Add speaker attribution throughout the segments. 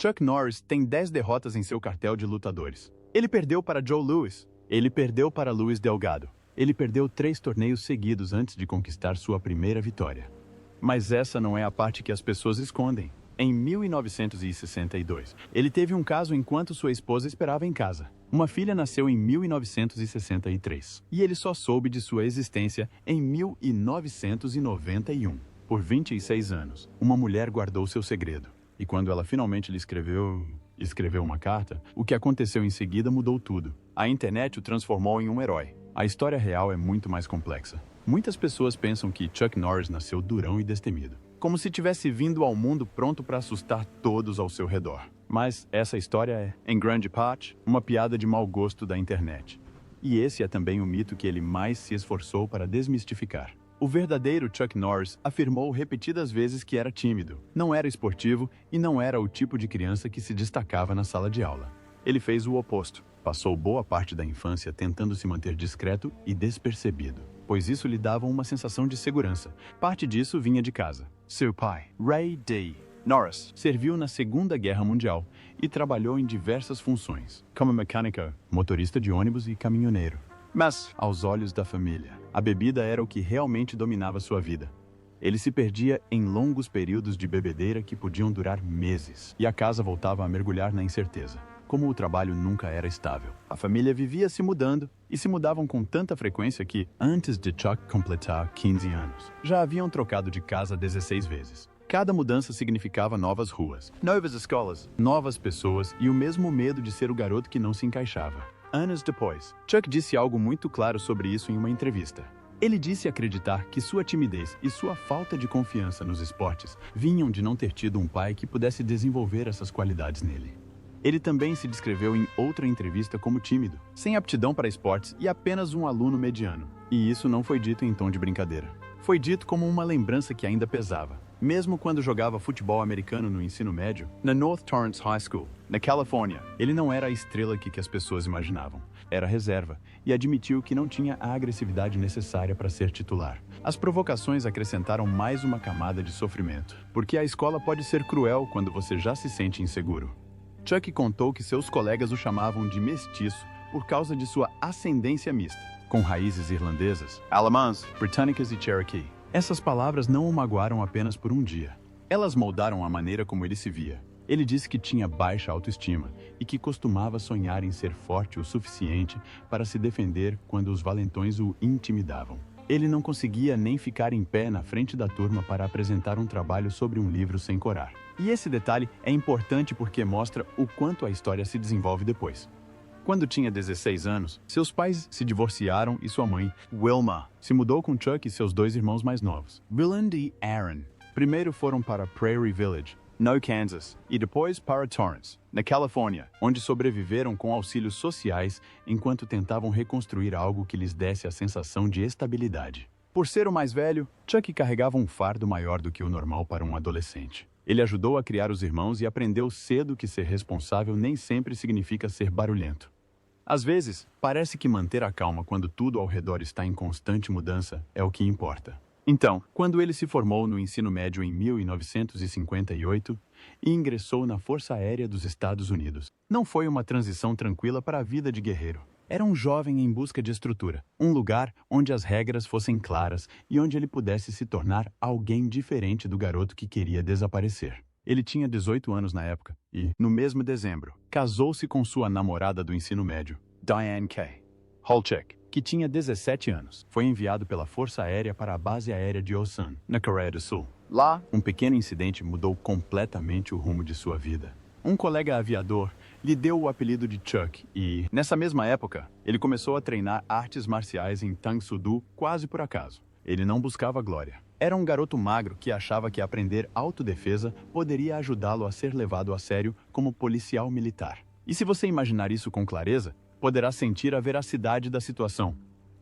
Speaker 1: Chuck Norris tem 10 derrotas em seu cartel de lutadores. Ele perdeu para Joe Louis. Ele perdeu para Luis Delgado. Ele perdeu 3 torneios seguidos antes de conquistar sua primeira vitória. Mas essa não é a parte que as pessoas escondem. Em 1962, ele teve um caso enquanto sua esposa esperava em casa. Uma filha nasceu em 1963 e ele só soube de sua existência em 1991. Por 26 anos, uma mulher guardou seu segredo. E quando ela finalmente lhe escreveu uma carta, o que aconteceu em seguida mudou tudo. A internet o transformou em um herói. A história real é muito mais complexa. Muitas pessoas pensam que Chuck Norris nasceu durão e destemido, como se tivesse vindo ao mundo pronto para assustar todos ao seu redor. Mas essa história é, em grande parte, uma piada de mau gosto da internet. E esse é também o mito que ele mais se esforçou para desmistificar. O verdadeiro Chuck Norris afirmou repetidas vezes que era tímido, não era esportivo e não era o tipo de criança que se destacava na sala de aula. Ele fez o oposto. Passou boa parte da infância tentando se manter discreto e despercebido, pois isso lhe dava uma sensação de segurança. Parte disso vinha de casa. Seu pai, Ray D. Norris, serviu na Segunda Guerra Mundial e trabalhou em diversas funções, como mecânico, motorista de ônibus e caminhoneiro. Mas, aos olhos da família, a bebida era o que realmente dominava sua vida. Ele se perdia em longos períodos de bebedeira que podiam durar meses, e a casa voltava a mergulhar na incerteza. Como o trabalho nunca era estável, a família vivia se mudando e se mudavam com tanta frequência que, antes de Chuck completar 15 anos, já haviam trocado de casa 16 vezes. Cada mudança significava novas ruas, novas escolas, novas pessoas e o mesmo medo de ser o garoto que não se encaixava. Anos depois, Chuck disse algo muito claro sobre isso em uma entrevista. Ele disse acreditar que sua timidez e sua falta de confiança nos esportes vinham de não ter tido um pai que pudesse desenvolver essas qualidades nele. Ele também se descreveu em outra entrevista como tímido, sem aptidão para esportes e apenas um aluno mediano. E isso não foi dito em tom de brincadeira. Foi dito como uma lembrança que ainda pesava. Mesmo quando jogava futebol americano no ensino médio, na North Torrance High School, na Califórnia, ele não era a estrela que as pessoas imaginavam. Era reserva e admitiu que não tinha a agressividade necessária para ser titular. As provocações acrescentaram mais uma camada de sofrimento, porque a escola pode ser cruel quando você já se sente inseguro. Chuck contou que seus colegas o chamavam de mestiço por causa de sua ascendência mista, com raízes irlandesas, alemãs, britânicas e cherokee. Essas palavras não o magoaram apenas por um dia. Elas moldaram a maneira como ele se via. Ele disse que tinha baixa autoestima e que costumava sonhar em ser forte o suficiente para se defender quando os valentões o intimidavam. Ele não conseguia nem ficar em pé na frente da turma para apresentar um trabalho sobre um livro sem corar. E esse detalhe é importante porque mostra o quanto a história se desenvolve depois. Quando tinha 16 anos, seus pais se divorciaram e sua mãe, Wilma, se mudou com Chuck e seus 2 irmãos mais novos, Ryland e Aaron. Primeiro foram para Prairie Village, no Kansas, e depois para Torrance, na Califórnia, onde sobreviveram com auxílios sociais enquanto tentavam reconstruir algo que lhes desse a sensação de estabilidade. Por ser o mais velho, Chuck carregava um fardo maior do que o normal para um adolescente. Ele ajudou a criar os irmãos e aprendeu cedo que ser responsável nem sempre significa ser barulhento. Às vezes, parece que manter a calma quando tudo ao redor está em constante mudança é o que importa. Então, quando ele se formou no ensino médio em 1958 e ingressou na Força Aérea dos Estados Unidos, não foi uma transição tranquila para a vida de guerreiro. Era um jovem em busca de estrutura, um lugar onde as regras fossem claras e onde ele pudesse se tornar alguém diferente do garoto que queria desaparecer. Ele tinha 18 anos na época e, no mesmo dezembro, casou-se com sua namorada do ensino médio, Diane K. Holchek, que tinha 17 anos. Foi enviado pela Força Aérea para a base aérea de Osan, na Coreia do Sul. Lá, um pequeno incidente mudou completamente o rumo de sua vida. Um colega aviador lhe deu o apelido de Chuck e, nessa mesma época, ele começou a treinar artes marciais em Tang Soo Do quase por acaso. Ele não buscava glória. Era um garoto magro que achava que aprender autodefesa poderia ajudá-lo a ser levado a sério como policial militar. E se você imaginar isso com clareza, poderá sentir a veracidade da situação.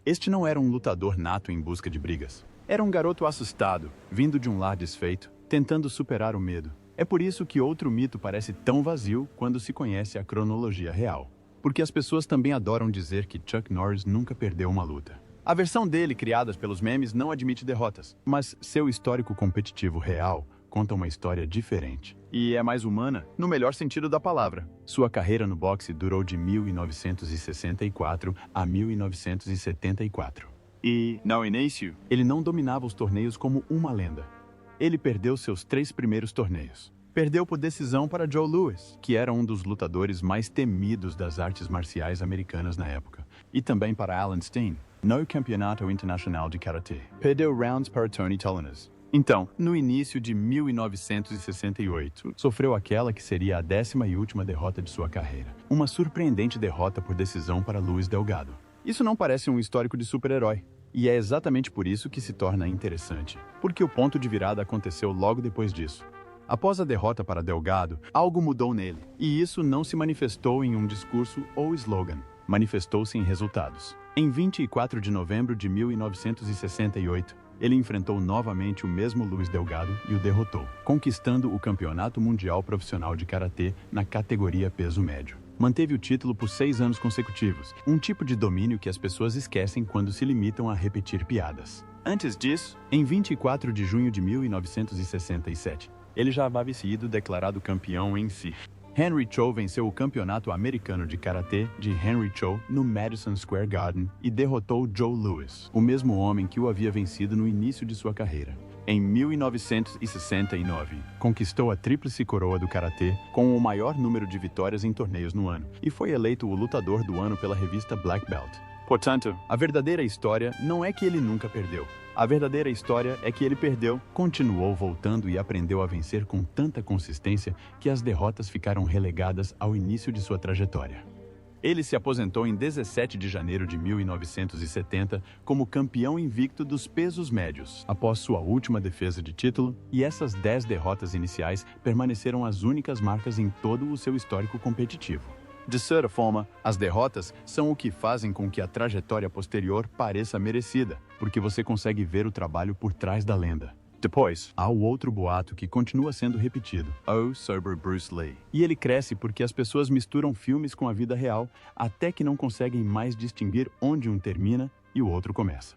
Speaker 1: Este não era um lutador nato em busca de brigas. Era um garoto assustado, vindo de um lar desfeito, tentando superar o medo. É por isso que outro mito parece tão vazio quando se conhece a cronologia real. Porque as pessoas também adoram dizer que Chuck Norris nunca perdeu uma luta. A versão dele, criada pelos memes, não admite derrotas, mas seu histórico competitivo real conta uma história diferente. E é mais humana, no melhor sentido da palavra. Sua carreira no boxe durou de 1964 a 1974. E, no início, ele não dominava os torneios como uma lenda. Ele perdeu seus 3 primeiros torneios. Perdeu por decisão para Joe Louis, que era um dos lutadores mais temidos das artes marciais americanas na época. E também para Alan Steen, no Campeonato Internacional de Karatê. Perdeu rounds para Tony Tolinas. Então, no início de 1968, sofreu aquela que seria a 10ª e última derrota de sua carreira. Uma surpreendente derrota por decisão para Luis Delgado. Isso não parece um histórico de super-herói. E é exatamente por isso que se torna interessante. Porque o ponto de virada aconteceu logo depois disso. Após a derrota para Delgado, algo mudou nele. E isso não se manifestou em um discurso ou slogan. Manifestou-se em resultados. Em 24 de novembro de 1968, ele enfrentou novamente o mesmo Luis Delgado e o derrotou, conquistando o Campeonato Mundial Profissional de Karatê na categoria peso médio. Manteve o título por 6 anos consecutivos, um tipo de domínio que as pessoas esquecem quando se limitam a repetir piadas. Antes disso, em 24 de junho de 1967, ele já havia sido declarado campeão em si. Henry Cho venceu o Campeonato Americano de Karatê de Henry Cho no Madison Square Garden e derrotou Joe Louis, o mesmo homem que o havia vencido no início de sua carreira. Em 1969, conquistou a tríplice coroa do Karatê com o maior número de vitórias em torneios no ano e foi eleito o lutador do ano pela revista Black Belt. Portanto, a verdadeira história não é que ele nunca perdeu. A verdadeira história é que ele perdeu, continuou voltando e aprendeu a vencer com tanta consistência que as derrotas ficaram relegadas ao início de sua trajetória. Ele se aposentou em 17 de janeiro de 1970 como campeão invicto dos pesos médios, após sua última defesa de título, e essas 10 derrotas iniciais permaneceram as únicas marcas em todo o seu histórico competitivo. De certa forma, as derrotas são o que fazem com que a trajetória posterior pareça merecida, porque você consegue ver o trabalho por trás da lenda. Depois, há o outro boato que continua sendo repetido, o sobre Bruce Lee. E ele cresce porque as pessoas misturam filmes com a vida real, até que não conseguem mais distinguir onde um termina e o outro começa.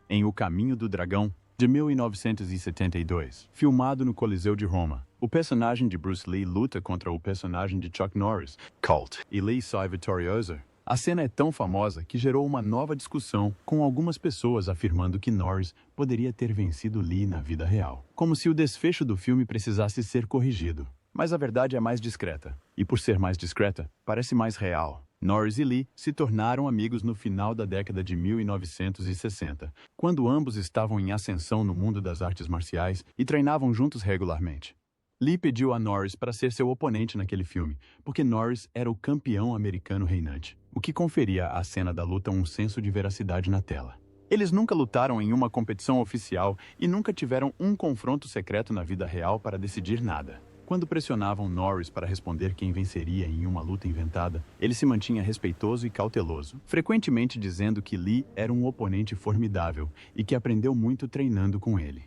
Speaker 1: Em O Caminho do Dragão, de 1972, filmado no Coliseu de Roma, o personagem de Bruce Lee luta contra o personagem de Chuck Norris, Colt, e Lee sai vitorioso. A cena é tão famosa que gerou uma nova discussão, com algumas pessoas afirmando que Norris poderia ter vencido Lee na vida real, como se o desfecho do filme precisasse ser corrigido. Mas a verdade é mais discreta, e por ser mais discreta, parece mais real. Norris e Lee se tornaram amigos no final da década de 1960, quando ambos estavam em ascensão no mundo das artes marciais e treinavam juntos regularmente. Lee pediu a Norris para ser seu oponente naquele filme, porque Norris era o campeão americano reinante, o que conferia à cena da luta um senso de veracidade na tela. Eles nunca lutaram em uma competição oficial e nunca tiveram um confronto secreto na vida real para decidir nada. Quando pressionavam Norris para responder quem venceria em uma luta inventada, ele se mantinha respeitoso e cauteloso, frequentemente dizendo que Lee era um oponente formidável e que aprendeu muito treinando com ele.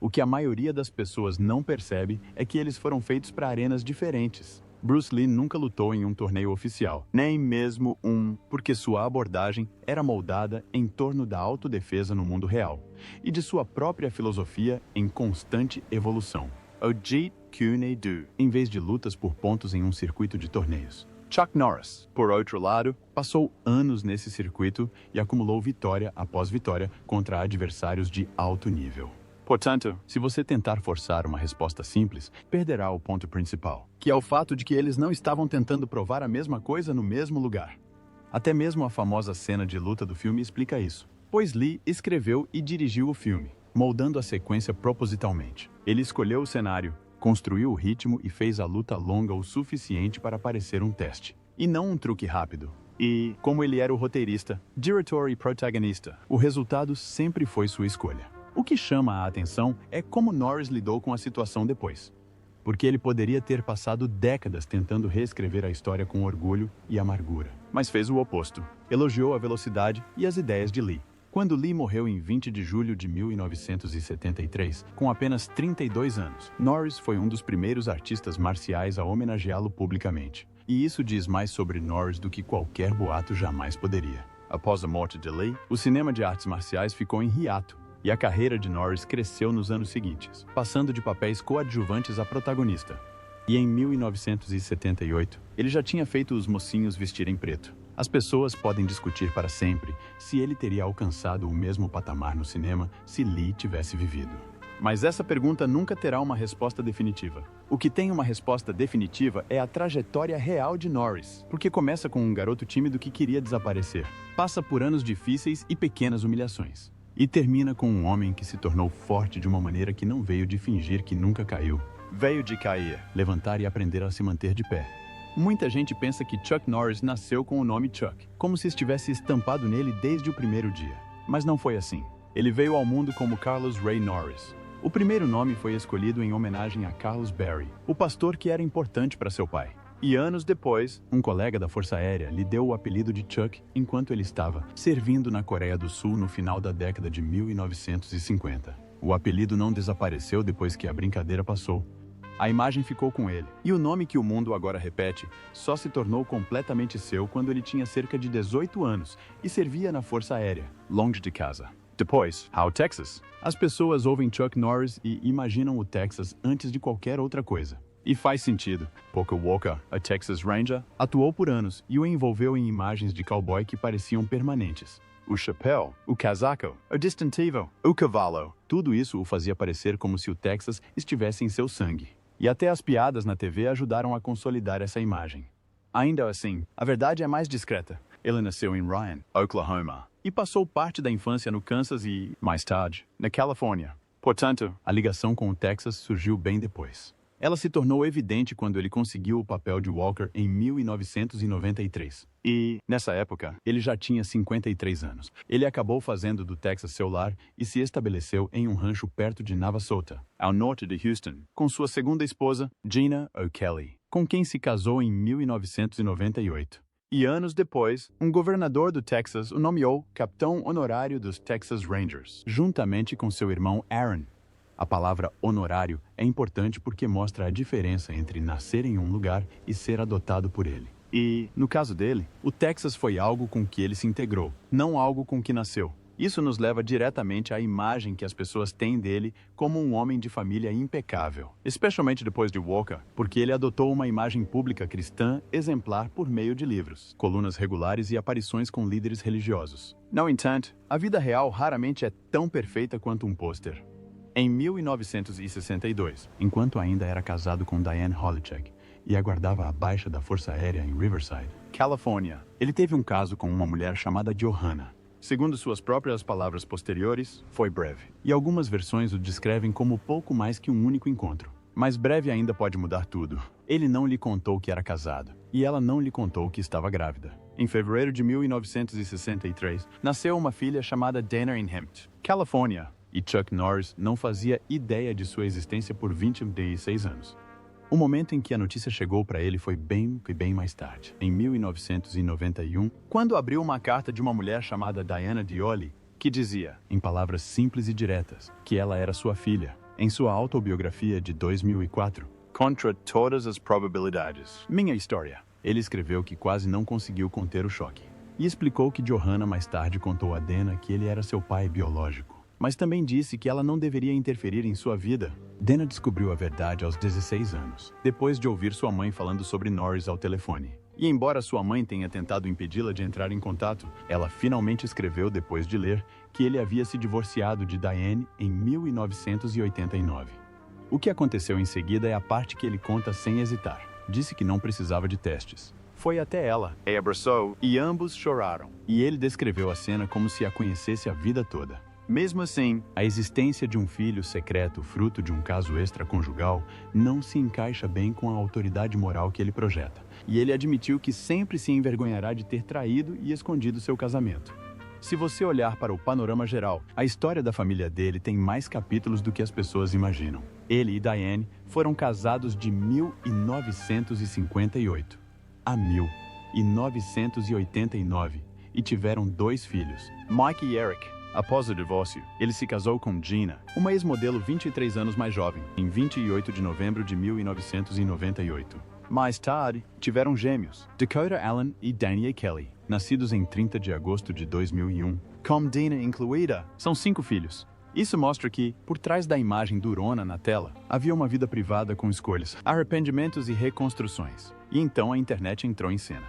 Speaker 1: O que a maioria das pessoas não percebe é que eles foram feitos para arenas diferentes. Bruce Lee nunca lutou em um torneio oficial, nem mesmo porque sua abordagem era moldada em torno da autodefesa no mundo real e de sua própria filosofia em constante evolução. O Jeet Kune Do, em vez de lutas por pontos em um circuito de torneios. Chuck Norris, por outro lado, passou anos nesse circuito e acumulou vitória após vitória contra adversários de alto nível. Portanto, se você tentar forçar uma resposta simples, perderá o ponto principal, que é o fato de que eles não estavam tentando provar a mesma coisa no mesmo lugar. Até mesmo a famosa cena de luta do filme explica isso, pois Lee escreveu e dirigiu o filme, moldando a sequência propositalmente. Ele escolheu o cenário, construiu o ritmo e fez a luta longa o suficiente para parecer um teste, e não um truque rápido. E, como ele era o roteirista, diretor e protagonista, o resultado sempre foi sua escolha. O que chama a atenção é como Norris lidou com a situação depois. Porque ele poderia ter passado décadas tentando reescrever a história com orgulho e amargura. Mas fez o oposto. Elogiou a velocidade e as ideias de Lee. Quando Lee morreu em 20 de julho de 1973, com apenas 32 anos, Norris foi um dos primeiros artistas marciais a homenageá-lo publicamente. E isso diz mais sobre Norris do que qualquer boato jamais poderia. Após a morte de Lee, o cinema de artes marciais ficou em hiato. E a carreira de Norris cresceu nos anos seguintes, passando de papéis coadjuvantes a protagonista. E em 1978, ele já tinha feito os mocinhos vestirem preto. As pessoas podem discutir para sempre se ele teria alcançado o mesmo patamar no cinema se Lee tivesse vivido. Mas essa pergunta nunca terá uma resposta definitiva. O que tem uma resposta definitiva é a trajetória real de Norris, porque começa com um garoto tímido que queria desaparecer, passa por anos difíceis e pequenas humilhações, e termina com um homem que se tornou forte de uma maneira que não veio de fingir que nunca caiu. Veio de cair, levantar e aprender a se manter de pé. Muita gente pensa que Chuck Norris nasceu com o nome Chuck, como se estivesse estampado nele desde o primeiro dia. Mas não foi assim. Ele veio ao mundo como Carlos Ray Norris. O primeiro nome foi escolhido em homenagem a Carlos Berry, o pastor que era importante para seu pai. E anos depois, um colega da Força Aérea lhe deu o apelido de Chuck enquanto ele estava servindo na Coreia do Sul no final da década de 1950. O apelido não desapareceu depois que a brincadeira passou. A imagem ficou com ele, e o nome que o mundo agora repete só se tornou completamente seu quando ele tinha cerca de 18 anos e servia na Força Aérea, longe de casa. Depois, ao Texas. As pessoas ouvem Chuck Norris e imaginam o Texas antes de qualquer outra coisa. E faz sentido. Poco Walker, a Texas Ranger, atuou por anos e o envolveu em imagens de cowboy que pareciam permanentes. O chapéu, o casaco, o distintivo, o cavalo, tudo isso o fazia parecer como se o Texas estivesse em seu sangue. E até as piadas na TV ajudaram a consolidar essa imagem. Ainda assim, a verdade é mais discreta. Ele nasceu em Ryan, Oklahoma, e passou parte da infância no Kansas e, mais tarde, na Califórnia. Portanto, a ligação com o Texas surgiu bem depois. Ela se tornou evidente quando ele conseguiu o papel de Walker em 1993. E, nessa época, ele já tinha 53 anos. Ele acabou fazendo do Texas seu lar e se estabeleceu em um rancho perto de Navasota, ao norte de Houston, com sua segunda esposa, Gina O'Kelly, com quem se casou em 1998. E anos depois, um governador do Texas o nomeou capitão honorário dos Texas Rangers, juntamente com seu irmão Aaron. A palavra honorário é importante porque mostra a diferença entre nascer em um lugar e ser adotado por ele. E, no caso dele, o Texas foi algo com que ele se integrou, não algo com que nasceu. Isso nos leva diretamente à imagem que as pessoas têm dele como um homem de família impecável, especialmente depois de Walker, porque ele adotou uma imagem pública cristã exemplar por meio de livros, colunas regulares e aparições com líderes religiosos. No entanto, a vida real raramente é tão perfeita quanto um pôster. Em 1962, enquanto ainda era casado com Diane Hollicheck e aguardava a baixa da Força Aérea em Riverside, Califórnia, ele teve um caso com uma mulher chamada Johanna. Segundo suas próprias palavras posteriores, foi breve, e algumas versões o descrevem como pouco mais que um único encontro. Mas breve ainda pode mudar tudo. Ele não lhe contou que era casado, e ela não lhe contou que estava grávida. Em fevereiro de 1963, nasceu uma filha chamada Dana em Hampton, Califórnia, e Chuck Norris não fazia ideia de sua existência por 26 anos. O momento em que a notícia chegou para ele foi bem mais tarde, em 1991, quando abriu uma carta de uma mulher chamada Diana Dioli, que dizia, em palavras simples e diretas, que ela era sua filha, em sua autobiografia de 2004, Contra todas as probabilidades. Minha história. Ele escreveu que quase não conseguiu conter o choque, e explicou que Johanna mais tarde contou a Dana que ele era seu pai biológico. Mas também disse que ela não deveria interferir em sua vida. Dana descobriu a verdade aos 16 anos, depois de ouvir sua mãe falando sobre Norris ao telefone. E embora sua mãe tenha tentado impedi-la de entrar em contato, ela finalmente escreveu depois de ler que ele havia se divorciado de Diane em 1989. O que aconteceu em seguida é a parte que ele conta sem hesitar. Disse que não precisava de testes. Foi até ela, a abraçou e ambos choraram. E ele descreveu a cena como se a conhecesse a vida toda. Mesmo assim, a existência de um filho secreto fruto de um caso extraconjugal não se encaixa bem com a autoridade moral que ele projeta, e ele admitiu que sempre se envergonhará de ter traído e escondido seu casamento. Se você olhar para o panorama geral, a história da família dele tem mais capítulos do que as pessoas imaginam. Ele e Diane foram casados de 1958 a 1989 e tiveram 2 filhos, Mike e Eric. Após o divórcio, ele se casou com Gina, uma ex-modelo 23 anos mais jovem, em 28 de novembro de 1998. Mais tarde, tiveram gêmeos, Dakota Allen e Dania Kelly, nascidos em 30 de agosto de 2001. Com Dina incluída, são 5 filhos. Isso mostra que, por trás da imagem durona na tela, havia uma vida privada com escolhas, arrependimentos e reconstruções. E então a internet entrou em cena.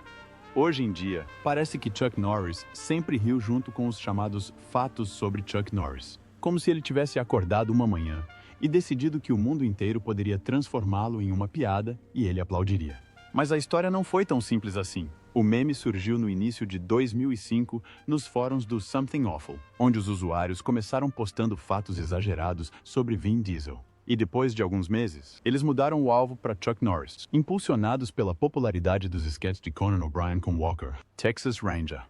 Speaker 1: Hoje em dia, parece que Chuck Norris sempre riu junto com os chamados fatos sobre Chuck Norris, como se ele tivesse acordado uma manhã e decidido que o mundo inteiro poderia transformá-lo em uma piada e ele aplaudiria. Mas a história não foi tão simples assim. O meme surgiu no início de 2005 nos fóruns do Something Awful, onde os usuários começaram postando fatos exagerados sobre Vin Diesel. E depois de alguns meses, eles mudaram o alvo para Chuck Norris, impulsionados pela popularidade dos sketches de Conan O'Brien com Walker, Texas Ranger.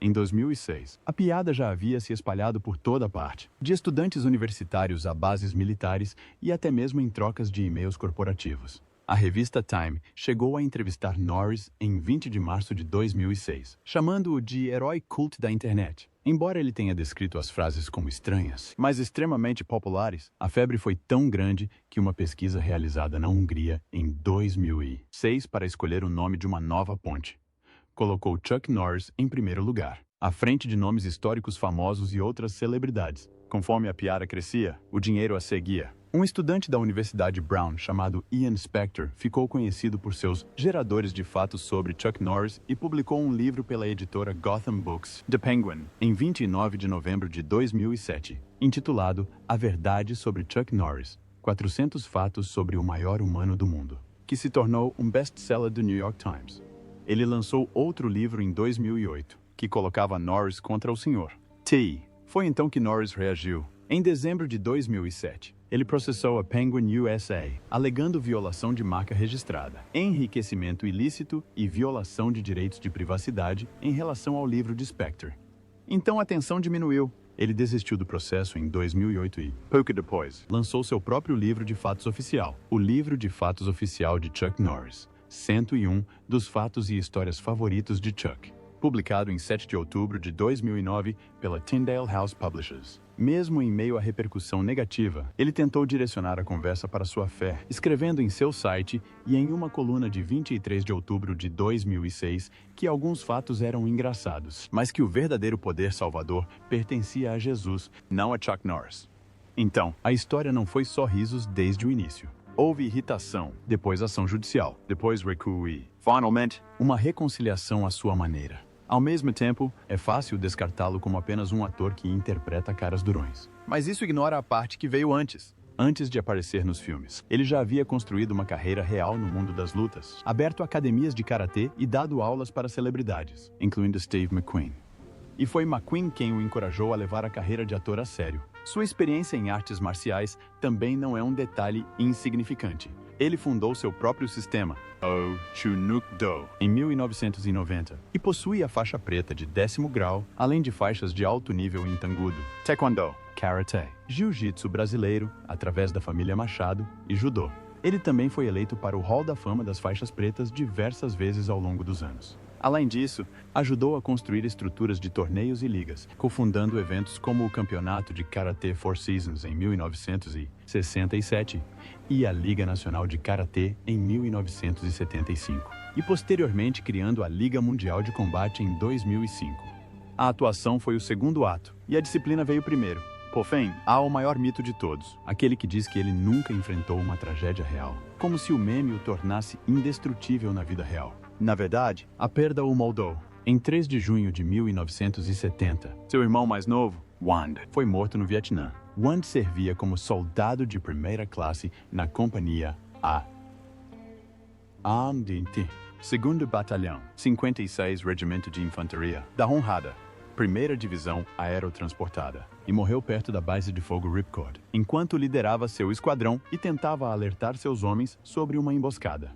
Speaker 1: Em 2006, a piada já havia se espalhado por toda parte, de estudantes universitários a bases militares e até mesmo em trocas de e-mails corporativos. A revista Time chegou a entrevistar Norris em 20 de março de 2006, chamando-o de herói cult da internet. Embora ele tenha descrito as frases como estranhas, mas extremamente populares, a febre foi tão grande que uma pesquisa realizada na Hungria em 2006 para escolher o nome de uma nova ponte colocou Chuck Norris em primeiro lugar, à frente de nomes históricos famosos e outras celebridades. Conforme a piada crescia, o dinheiro a seguia. Um estudante da Universidade Brown chamado Ian Spector ficou conhecido por seus geradores de fatos sobre Chuck Norris e publicou um livro pela editora Gotham Books, The Penguin, em 29 de novembro de 2007, intitulado A Verdade sobre Chuck Norris, 400 fatos sobre o maior humano do mundo, que se tornou um best-seller do New York Times. Ele lançou outro livro em 2008, que colocava Norris contra o Sr. T. Foi então que Norris reagiu. Em dezembro de 2007, ele processou a Penguin USA, alegando violação de marca registrada, enriquecimento ilícito e violação de direitos de privacidade em relação ao livro de Spector. Então a tensão diminuiu. Ele desistiu do processo em 2008 e, pouco depois, lançou seu próprio livro de fatos oficial, o Livro de Fatos Oficial de Chuck Norris. 101 dos fatos e histórias favoritos de Chuck, publicado em 7 de outubro de 2009 pela Tyndale House Publishers. Mesmo em meio à repercussão negativa, ele tentou direcionar a conversa para sua fé, escrevendo em seu site e em uma coluna de 23 de outubro de 2006 que alguns fatos eram engraçados, mas que o verdadeiro poder salvador pertencia a Jesus, não a Chuck Norris. Então, a história não foi só risos desde o início. Houve irritação, depois ação judicial, depois recuo e, finalmente, uma reconciliação à sua maneira. Ao mesmo tempo, é fácil descartá-lo como apenas um ator que interpreta caras durões. Mas isso ignora a parte que veio antes. Antes de aparecer nos filmes, ele já havia construído uma carreira real no mundo das lutas, aberto academias de karatê e dado aulas para celebridades, incluindo Steve McQueen. E foi McQueen quem o encorajou a levar a carreira de ator a sério. Sua experiência em artes marciais também não é um detalhe insignificante. Ele fundou seu próprio sistema, o Chunuk-do, em 1990, e possui a faixa preta de 10º grau, além de faixas de alto nível em Tangudo, Taekwondo, Karate, Jiu-Jitsu brasileiro, através da família Machado, e Judô. Ele também foi eleito para o Hall da Fama das faixas pretas diversas vezes ao longo dos anos. Além disso, ajudou a construir estruturas de torneios e ligas, cofundando eventos como o Campeonato de Karatê Four Seasons em 1967 e a Liga Nacional de Karatê em 1975, e posteriormente criando a Liga Mundial de Combate em 2005. A atuação foi o segundo ato, e a disciplina veio primeiro. Por fim, há o maior mito de todos, aquele que diz que ele nunca enfrentou uma tragédia real, como se o meme o tornasse indestrutível na vida real. Na verdade, a perda o moldou. Em 3 de junho de 1970, seu irmão mais novo, Wand, foi morto no Vietnã. Wand servia como soldado de primeira classe na companhia A. AMDT, 2º Batalhão, 56 Regimento de Infantaria, da Honrada, 1ª Divisão Aerotransportada, e morreu perto da base de fogo Ripcord, enquanto liderava seu esquadrão e tentava alertar seus homens sobre uma emboscada.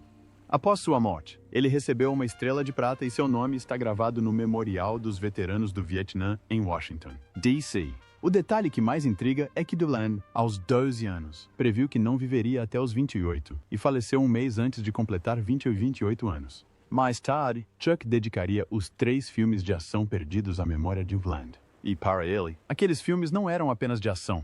Speaker 1: Após sua morte, ele recebeu uma estrela de prata e seu nome está gravado no Memorial dos Veteranos do Vietnã, em Washington, D.C. O detalhe que mais intriga é que DeLand, aos 12 anos, previu que não viveria até os 28 e faleceu um mês antes de completar 28 anos. Mais tarde, Chuck dedicaria os 3 filmes de ação perdidos à memória de DeLand. E para ele, aqueles filmes não eram apenas de ação.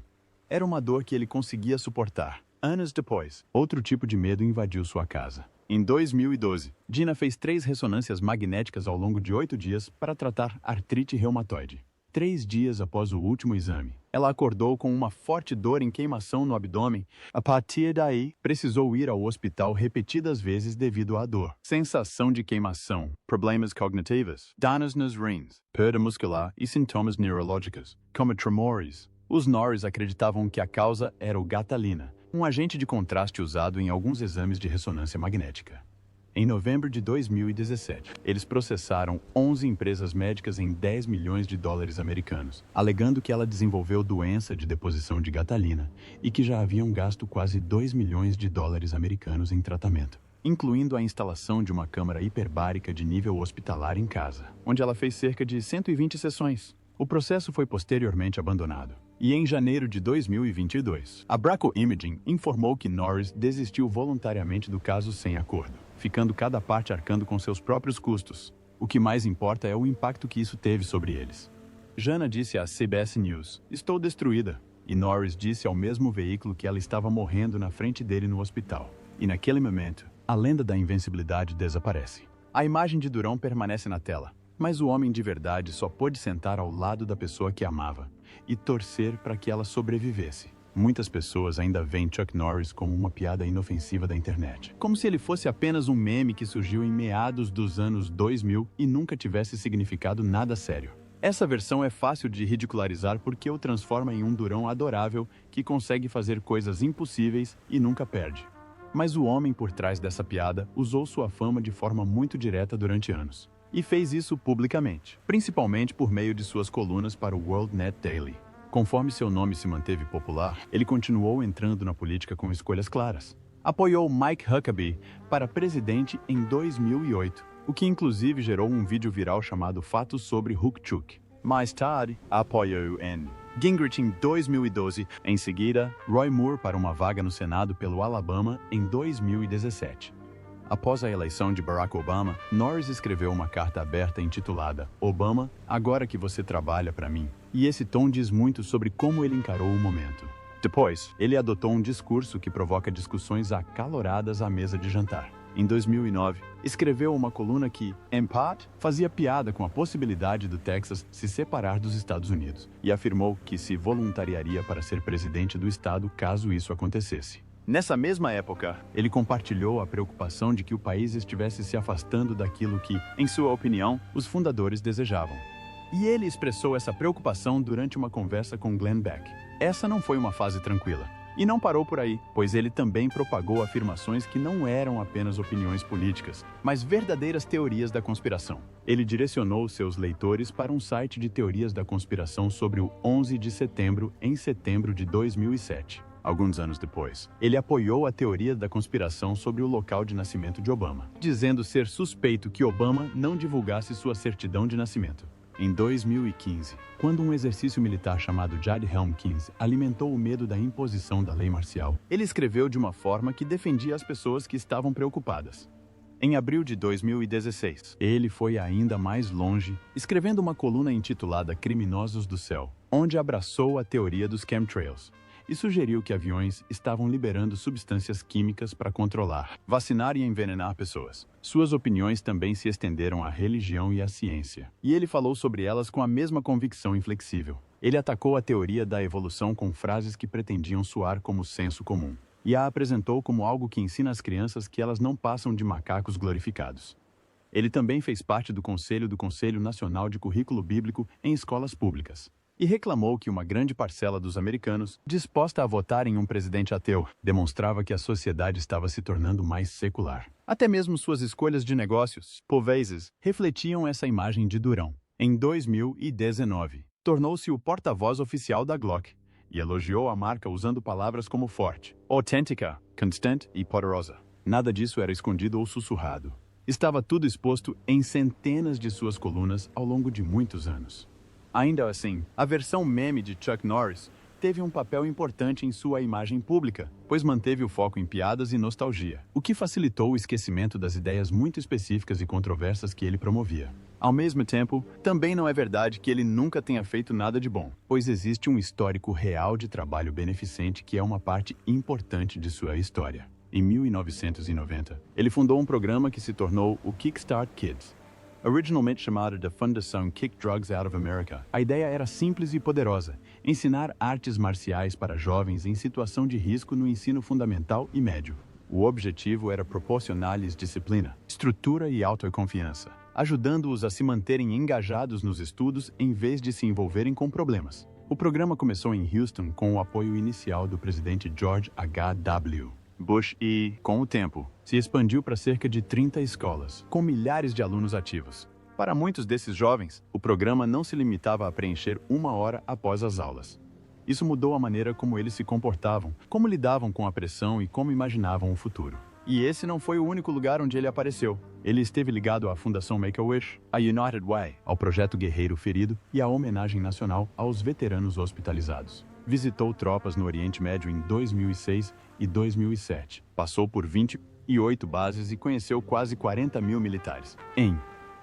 Speaker 1: Era uma dor que ele conseguia suportar. Anos depois, outro tipo de medo invadiu sua casa. Em 2012, Dina fez 3 ressonâncias magnéticas ao longo de 8 dias para tratar artrite reumatoide. 3 dias após o último exame, ela acordou com uma forte dor em queimação no abdômen. A partir daí, precisou ir ao hospital repetidas vezes devido à dor. Sensação de queimação, problemas cognitivos, danos nos rins, perda muscular e sintomas neurológicos, como tremores. Os Norris acreditavam que a causa era o gatalina, um agente de contraste usado em alguns exames de ressonância magnética. Em novembro de 2017, eles processaram 11 empresas médicas em 10 milhões de dólares americanos, alegando que ela desenvolveu doença de deposição de gatalina e que já haviam gasto quase 2 milhões de dólares americanos em tratamento, incluindo a instalação de uma câmara hiperbárica de nível hospitalar em casa, onde ela fez cerca de 120 sessões. O processo foi posteriormente abandonado. E em janeiro de 2022, a Bracco Imaging informou que Norris desistiu voluntariamente do caso sem acordo, ficando cada parte arcando com seus próprios custos. O que mais importa é o impacto que isso teve sobre eles. Jana disse à CBS News: "Estou destruída." E Norris disse ao mesmo veículo que ela estava morrendo na frente dele no hospital. E naquele momento, a lenda da invencibilidade desaparece. A imagem de Durão permanece na tela, mas o homem de verdade só pôde sentar ao lado da pessoa que amava e torcer para que ela sobrevivesse. Muitas pessoas ainda veem Chuck Norris como uma piada inofensiva da internet, como se ele fosse apenas um meme que surgiu em meados dos anos 2000 e nunca tivesse significado nada sério. Essa versão é fácil de ridicularizar porque o transforma em um durão adorável que consegue fazer coisas impossíveis e nunca perde. Mas o homem por trás dessa piada usou sua fama de forma muito direta durante anos. E fez isso publicamente, principalmente por meio de suas colunas para o World Net Daily. Conforme seu nome se manteve popular, ele continuou entrando na política com escolhas claras. Apoiou Mike Huckabee para presidente em 2008, o que inclusive gerou um vídeo viral chamado Fatos sobre Hukchuk. Mais tarde, apoiou em Gingrich em 2012, em seguida, Roy Moore para uma vaga no Senado pelo Alabama em 2017. Após a eleição de Barack Obama, Norris escreveu uma carta aberta intitulada "Obama, agora que você trabalha para mim", e esse tom diz muito sobre como ele encarou o momento. Depois, ele adotou um discurso que provoca discussões acaloradas à mesa de jantar. Em 2009, escreveu uma coluna que, em parte, fazia piada com a possibilidade do Texas se separar dos Estados Unidos, e afirmou que se voluntariaria para ser presidente do estado caso isso acontecesse. Nessa mesma época, ele compartilhou a preocupação de que o país estivesse se afastando daquilo que, em sua opinião, os fundadores desejavam. E ele expressou essa preocupação durante uma conversa com Glenn Beck. Essa não foi uma fase tranquila. E não parou por aí, pois ele também propagou afirmações que não eram apenas opiniões políticas, mas verdadeiras teorias da conspiração. Ele direcionou seus leitores para um site de teorias da conspiração sobre o 11 de setembro em setembro de 2007. Alguns anos depois, ele apoiou a teoria da conspiração sobre o local de nascimento de Obama, dizendo ser suspeito que Obama não divulgasse sua certidão de nascimento. Em 2015, quando um exercício militar chamado Jade Helm-15 alimentou o medo da imposição da lei marcial, ele escreveu de uma forma que defendia as pessoas que estavam preocupadas. Em abril de 2016, ele foi ainda mais longe, escrevendo uma coluna intitulada Criminosos do Céu, onde abraçou a teoria dos chemtrails e sugeriu que aviões estavam liberando substâncias químicas para controlar, vacinar e envenenar pessoas. Suas opiniões também se estenderam à religião e à ciência, e ele falou sobre elas com a mesma convicção inflexível. Ele atacou a teoria da evolução com frases que pretendiam soar como senso comum, e a apresentou como algo que ensina às crianças que elas não passam de macacos glorificados. Ele também fez parte do Conselho Nacional de Currículo Bíblico em escolas públicas, e reclamou que uma grande parcela dos americanos, disposta a votar em um presidente ateu, demonstrava que a sociedade estava se tornando mais secular. Até mesmo suas escolhas de negócios, por vezes, refletiam essa imagem de durão. Em 2019, tornou-se o porta-voz oficial da Glock e elogiou a marca usando palavras como forte, autêntica, constante e poderosa. Nada disso era escondido ou sussurrado. Estava tudo exposto em centenas de suas colunas ao longo de muitos anos. Ainda assim, a versão meme de Chuck Norris teve um papel importante em sua imagem pública, pois manteve o foco em piadas e nostalgia, o que facilitou o esquecimento das ideias muito específicas e controversas que ele promovia. Ao mesmo tempo, também não é verdade que ele nunca tenha feito nada de bom, pois existe um histórico real de trabalho beneficente que é uma parte importante de sua história. Em 1990, ele fundou um programa que se tornou o Kickstart Kids. Originalmente chamada de Fundação Kick Drugs Out of America, a ideia era simples e poderosa: ensinar artes marciais para jovens em situação de risco no ensino fundamental e médio. O objetivo era proporcionar-lhes disciplina, estrutura e autoconfiança, ajudando-os a se manterem engajados nos estudos em vez de se envolverem com problemas. O programa começou em Houston com o apoio inicial do presidente George H.W. Bush e, com o tempo, se expandiu para cerca de 30 escolas, com milhares de alunos ativos. Para muitos desses jovens, o programa não se limitava a preencher 1 hora após as aulas. Isso mudou a maneira como eles se comportavam, como lidavam com a pressão e como imaginavam o futuro. E esse não foi o único lugar onde ele apareceu. Ele esteve ligado à Fundação Make-A-Wish, à United Way, ao Projeto Guerreiro Ferido e à Homenagem Nacional aos Veteranos Hospitalizados. Visitou tropas no Oriente Médio em 2006 e 2007. Passou por 28 bases e conheceu quase 40 mil militares. Em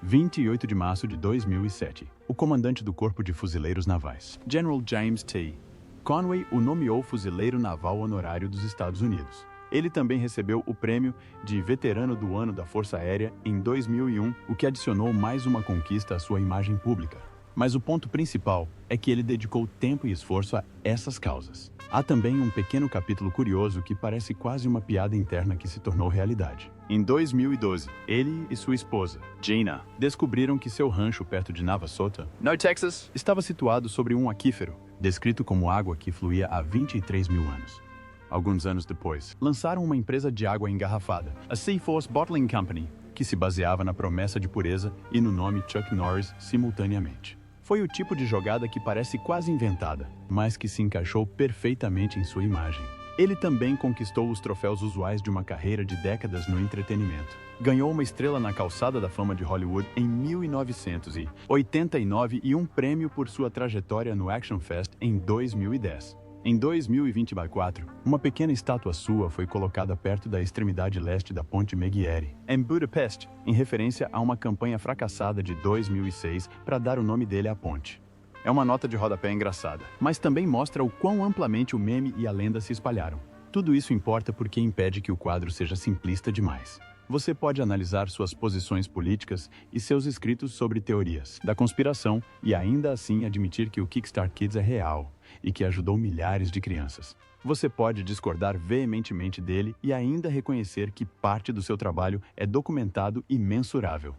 Speaker 1: 28 de março de 2007, o comandante do Corpo de Fuzileiros Navais, General James T. Conway, o nomeou fuzileiro naval honorário dos Estados Unidos. Ele também recebeu o prêmio de Veterano do Ano da Força Aérea em 2001, o que adicionou mais uma conquista à sua imagem pública. Mas o ponto principal é que ele dedicou tempo e esforço a essas causas. Há também um pequeno capítulo curioso que parece quase uma piada interna que se tornou realidade. Em 2012, ele e sua esposa, Gina, descobriram que seu rancho perto de Navasota, no Texas, estava situado sobre um aquífero, descrito como água que fluía há 23 mil anos. Alguns anos depois, lançaram uma empresa de água engarrafada, a Seaforth Bottling Company, que se baseava na promessa de pureza e no nome Chuck Norris simultaneamente. Foi o tipo de jogada que parece quase inventada, mas que se encaixou perfeitamente em sua imagem. Ele também conquistou os troféus usuais de uma carreira de décadas no entretenimento. Ganhou uma estrela na Calçada da Fama de Hollywood em 1989 e um prêmio por sua trajetória no Action Fest em 2010. Em 2024, uma pequena estátua sua foi colocada perto da extremidade leste da Ponte Meghieri, em Budapeste, em referência a uma campanha fracassada de 2006 para dar o nome dele à ponte. É uma nota de rodapé engraçada, mas também mostra o quão amplamente o meme e a lenda se espalharam. Tudo isso importa porque impede que o quadro seja simplista demais. Você pode analisar suas posições políticas e seus escritos sobre teorias da conspiração e ainda assim admitir que o Kickstart Kids é real e que ajudou milhares de crianças. Você pode discordar veementemente dele e ainda reconhecer que parte do seu trabalho é documentado e mensurável.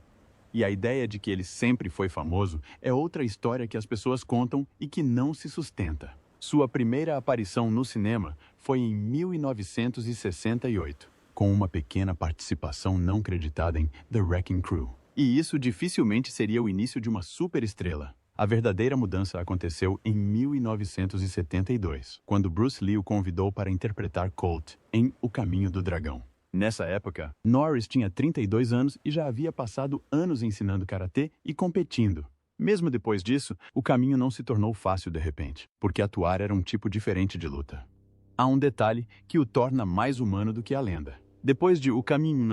Speaker 1: E a ideia de que ele sempre foi famoso é outra história que as pessoas contam e que não se sustenta. Sua primeira aparição no cinema foi em 1968. Com uma pequena participação não creditada em The Wrecking Crew. E isso dificilmente seria o início de uma superestrela. A verdadeira mudança aconteceu em 1972, quando Bruce Lee o convidou para interpretar Colt em O Caminho do Dragão. Nessa época, Norris tinha 32 anos e já havia passado anos ensinando karatê e competindo. Mesmo depois disso, o caminho não se tornou fácil de repente, porque atuar era um tipo diferente de luta. Há um detalhe que o torna mais humano do que a lenda. Depois de O Caminho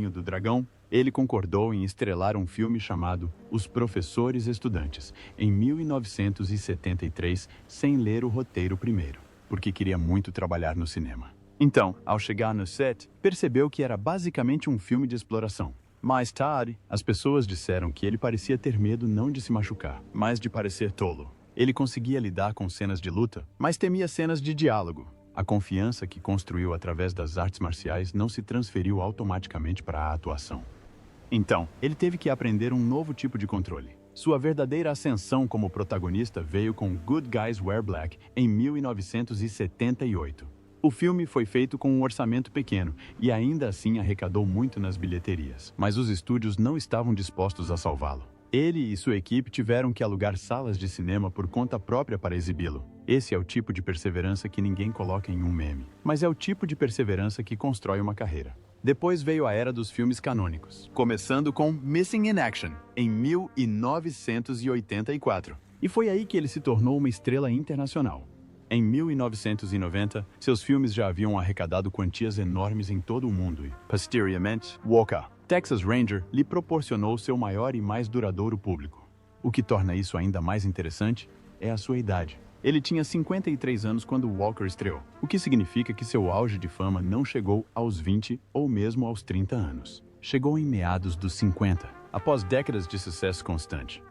Speaker 1: do Dragão, ele concordou em estrelar um filme chamado Os Professores Estudantes, em 1973, sem ler o roteiro primeiro, porque queria muito trabalhar no cinema. Então, ao chegar no set, percebeu que era basicamente um filme de exploração. Mais tarde, as pessoas disseram que ele parecia ter medo não de se machucar, mas de parecer tolo. Ele conseguia lidar com cenas de luta, mas temia cenas de diálogo. A confiança que construiu através das artes marciais não se transferiu automaticamente para a atuação. Então, ele teve que aprender um novo tipo de controle. Sua verdadeira ascensão como protagonista veio com Good Guys Wear Black em 1978. O filme foi feito com um orçamento pequeno e ainda assim arrecadou muito nas bilheterias, mas os estúdios não estavam dispostos a salvá-lo. Ele e sua equipe tiveram que alugar salas de cinema por conta própria para exibi-lo. Esse é o tipo de perseverança que ninguém coloca em um meme, mas é o tipo de perseverança que constrói uma carreira. Depois veio a era dos filmes canônicos, começando com Missing in Action, em 1984. E foi aí que ele se tornou uma estrela internacional. Em 1990, seus filmes já haviam arrecadado quantias enormes em todo o mundo e, posteriormente, Walker, Texas Ranger, lhe proporcionou seu maior e mais duradouro público. O que torna isso ainda mais interessante é a sua idade. Ele tinha 53 anos quando Walker estreou, o que significa que seu auge de fama não chegou aos 20 ou mesmo aos 30 anos. Chegou em meados dos 50. Após décadas de sucesso constante,